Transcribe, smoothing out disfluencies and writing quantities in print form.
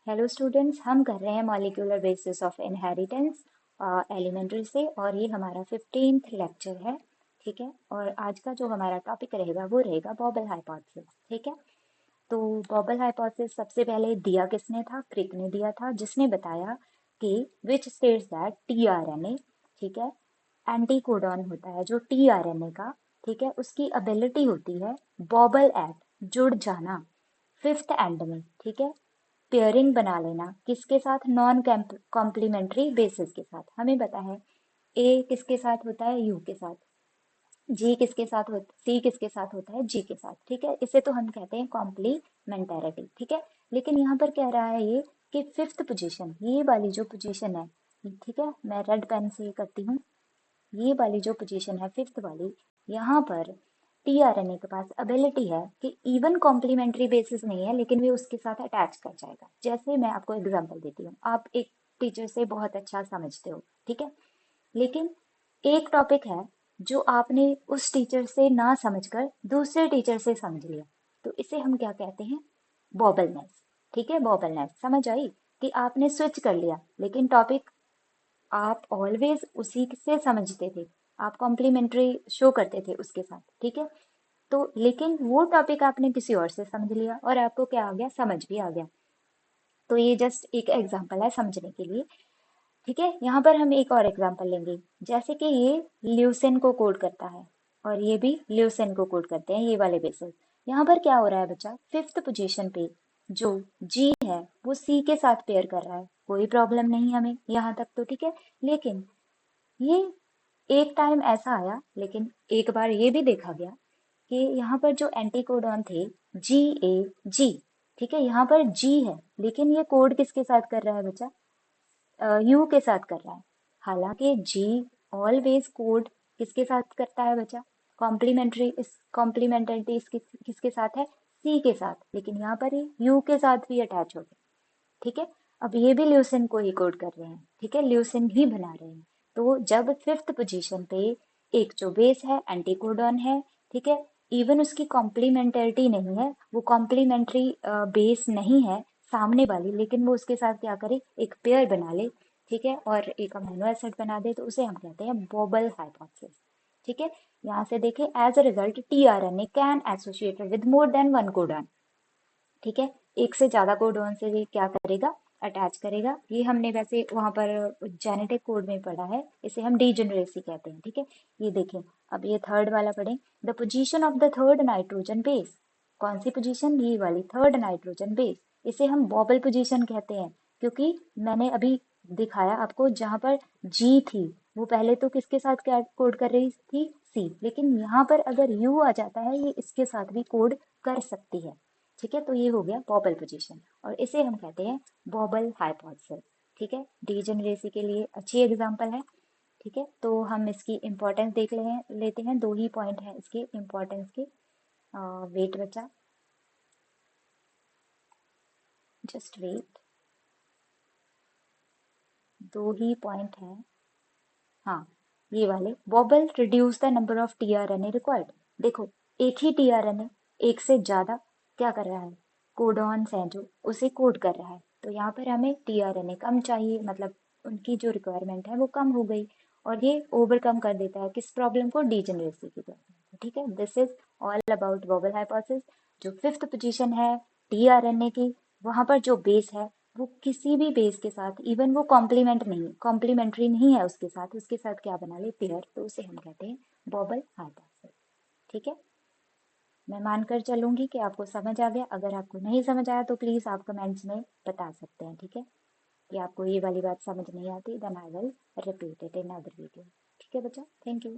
Hello students, हम कर रहे हैं molecular basis of inheritance elementary से, और ये हमारा 15th लेक्चर है। ठीक है, और आज का जो हमारा टॉपिक रहेगा वो रहेगा बॉबल हाइपोथेसिस। ठीक है, तो बॉबल हाइपोथेसिस सबसे पहले दिया किसने था? क्रिक ने दिया था, जिसने बताया कि विच स्टेट्स दैट टीआरएनए, ठीक है, एंटी कोडॉन होता है जो टीआरएनए का, ठीक है, उसकी एबिलिटी होती है बॉबल एट, जुड़ जाना फिफ्थ एंड में। ठीक है, पेयरिंग बना लेना किसके साथ? नॉन कॉम्प्लीमेंट्री बेसिस के साथ। हमें पता है ए किसके साथ होता है? यू के साथ। जी किसके साथ होता सी किसके साथ होता है? जी के साथ। ठीक है, इसे तो हम कहते हैं कॉम्प्लीमेंटेरिटी। ठीक है, लेकिन यहाँ पर कह रहा है ये कि फिफ्थ पोजीशन, ये वाली जो पोजीशन है, ठीक है, मैं रेड पेन से करती हूँ, ये वाली जो पोजीशन है फिफ्थ वाली, यहाँ पर टीआरएनए के पास एबिलिटी है कि इवन कॉम्प्लीमेंट्री बेसिस नहीं है लेकिन वे उसके साथ अटैच कर जाएगा। जैसे मैं आपको एग्जांपल देती हूँ, आप एक टीचर से बहुत अच्छा समझते हो, ठीक है, लेकिन एक टॉपिक है जो आपने उस टीचर से ना समझकर दूसरे टीचर से समझ लिया, तो इसे हम क्या कहते हैं? बॉबलनेस। ठीक है, बॉबलनेस समझ आई कि आपने स्विच कर लिया लेकिन टॉपिक आप ऑलवेज उसी से समझते थे, आप कॉम्प्लीमेंट्री शो करते थे उसके साथ। ठीक है, तो लेकिन वो टॉपिक आपने किसी और से समझ लिया और आपको क्या आ गया? समझ भी आ गया। तो ये जस्ट एक एग्जांपल है समझने के लिए। ठीक है, यहाँ पर हम एक और एग्जांपल लेंगे, जैसे कि ये ल्यूसेन को कोड करता है और ये भी ल्यूसेन को कोड करते हैं, ये वाले बेसिस। यहाँ पर क्या हो रहा है बच्चा? फिफ्थ पोजीशन पे जो जी है वो सी के साथ पेयर कर रहा है, कोई प्रॉब्लम नहीं हमें यहाँ तक तो। ठीक है, लेकिन ये एक टाइम ऐसा आया, लेकिन एक बार ये भी देखा गया कि यहाँ पर जो एंटीकोडॉन थे जी ए जी, ठीक है, यहाँ पर जी है लेकिन ये कोड किसके साथ कर रहा है बच्चा? यू के साथ कर रहा है। हालांकि जी ऑलवेज कोड किसके साथ करता है बच्चा? कॉम्प्लीमेंट्री, इस कॉम्प्लीमेंटरिटी किसके साथ है? सी के साथ, लेकिन यहाँ पर ये यू के साथ भी अटैच हो गया। ठीक है, अब ये भी ल्यूसिन को ही कोड कर रहे हैं, ठीक है, ल्यूसिन ही बना रहे हैं। तो जब फिफ्थ पोजीशन पे एक जो बेस है एंटीकोडॉन है, ठीक है, इवन उसकी कॉम्प्लीमेंटरिटी नहीं है, वो कॉम्प्लीमेंट्री बेस नहीं है सामने वाली, लेकिन वो उसके साथ क्या करे? एक पेयर बना ले, ठीक है, और एक अमीनो एसिड बना दे, तो उसे हम कहते हैं बॉबल हाइपोथेसिस। ठीक है, यहाँ से देखें, as a result tRNA can associated with more than one codon. ठीक है, एक से ज्यादा कोडॉन से ये क्या करेगा? अटैच करेगा। ये हमने वैसे वहां पर जेनेटिक कोड में पढ़ा है, इसे हम डीजेनरेसी कहते हैं। ठीक है, ये देखें, अब ये थर्ड वाला पढ़ें, the position of the third nitrogen base. कौन सी पोजीशन? ये वाली थर्ड नाइट्रोजन बेस। इसे हम बॉबल पोजीशन कहते हैं, क्योंकि मैंने अभी दिखाया आपको, जहां पर जी थी वो पहले तो किसके साथ क्या कोड कर रही थी? सी, लेकिन यहाँ पर अगर यू आ जाता है ये इसके साथ भी कोड कर सकती है। ठीक है, तो ये हो गया बॉबल पोजीशन, और इसे हम कहते हैं बॉबल हाइपोथेसिस। ठीक है, डीजेनरेसी के लिए अच्छी एग्जांपल है। ठीक है, तो हम इसकी इम्पोर्टेंस देख लेते हैं, दो ही पॉइंट हैं इसके इम्पोर्टेंस के। वेट बचा, जस्ट वेट, दो ही पॉइंट हैं। हाँ, ये वाले, wobble reduce the number of tRNA required. देखो, एक ही टीआरएनए एक से ज्यादा क्या कर रहा है? कोडॉन्स हैं जो उसे कोड कर रहा है, तो यहाँ पर हमें टीआरएनए कम चाहिए, मतलब उनकी जो रिक्वायरमेंट है वो कम हो गई, और ये ओवरकम कर देता है किस प्रॉब्लम को? डीजेनरेसी की प्रॉब्लम। ठीक है, this is all about बॉबल hypothesis. जो फिफ्थ पोजीशन है टीआरएनए की, वहां पर जो बेस है वो किसी भी बेस के साथ, इवन वो कॉम्प्लीमेंट्री नहीं है उसके साथ क्या बना ले? पेयर, तो उसे हम कहते हैं बॉबल हाइपोथेसिस। ठीक है, मैं मानकर चलूंगी कि आपको समझ आ गया। अगर आपको नहीं समझ आया तो प्लीज आप कमेंट्स में बता सकते हैं। ठीक है, कि आपको ये वाली बात समझ नहीं आती, then I will repeat it in other video. ठीक है बच्चा, थैंक यू।